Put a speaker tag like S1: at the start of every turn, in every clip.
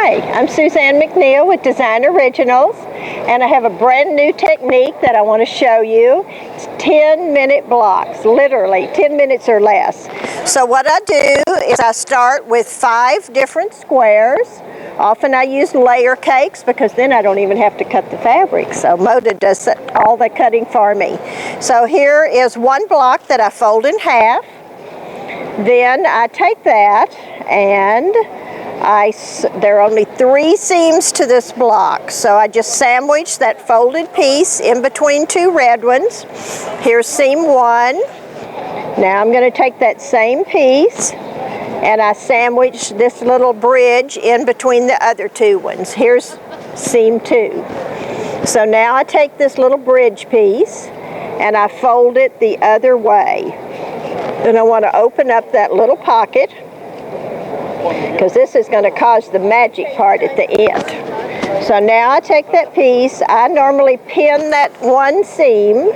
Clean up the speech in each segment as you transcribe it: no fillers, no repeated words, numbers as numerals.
S1: Hi, I'm Suzanne McNeil with Designs Orignals, and I have a brand new technique that I want to show you. It's 10-minute blocks, literally 10 minutes or less. So what I do is I start with 5 different squares. Often I use layer cakes because then I don't even have to cut the fabric. So Moda does all the cutting for me. So here is one block that I fold in half. Then I take that and there are only 3 seams to this block, so I just sandwich that folded piece in between 2 red ones. Here's seam 1. Now I'm going to take that same piece and I sandwich this little bridge in between the other 2 ones. Here's seam 2. So now I take this little bridge piece and I fold it the other way. Then I want to open up that little pocket, because this is going to cause the magic part at the end. So now I take that piece, I normally pin that one seam,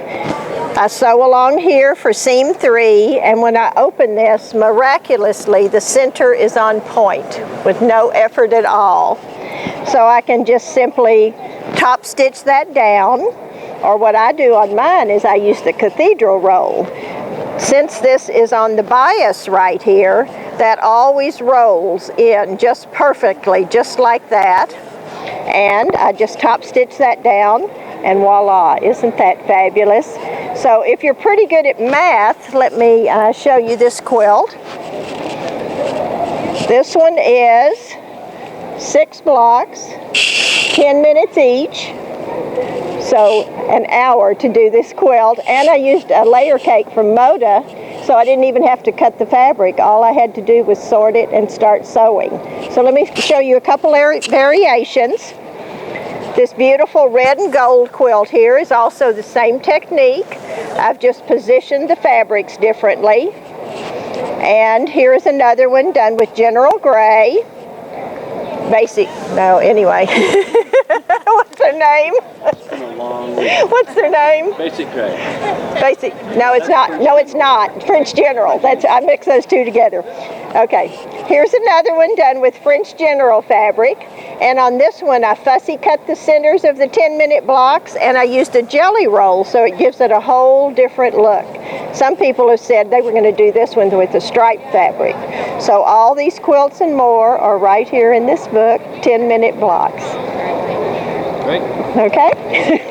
S1: I sew along here for seam 3, and when I open this, miraculously the center is on point with no effort at all. So I can just simply top stitch that down, or what I do on mine is I use the cathedral roll. Since this is on the bias right here, that always rolls in just perfectly, just like that. And I just top stitch that down, and voila, isn't that fabulous? So if you're pretty good at math, let me show you this quilt. This one is 6 blocks, 10 minutes each. So an hour to do this quilt, and I used a layer cake from Moda, so I didn't even have to cut the fabric. All I had to do was sort it and start sewing. So let me show you a couple variations. This beautiful red and gold quilt here is also the same technique. I've just positioned the fabrics differently. And here's another one done with general gray. Anyway. What's their name? What's their name?
S2: Basic gray.
S1: Basic. No, it's not. No, it's not. French General. I mix those 2 together. Okay. Here's another one done with French General fabric. And on this one, I fussy cut the centers of the 10-minute blocks, and I used a jelly roll, so it gives it a whole different look. Some people have said they were going to do this one with a striped fabric. So all these quilts and more are right here in this book, 10-minute blocks.
S2: Great.
S1: Okay?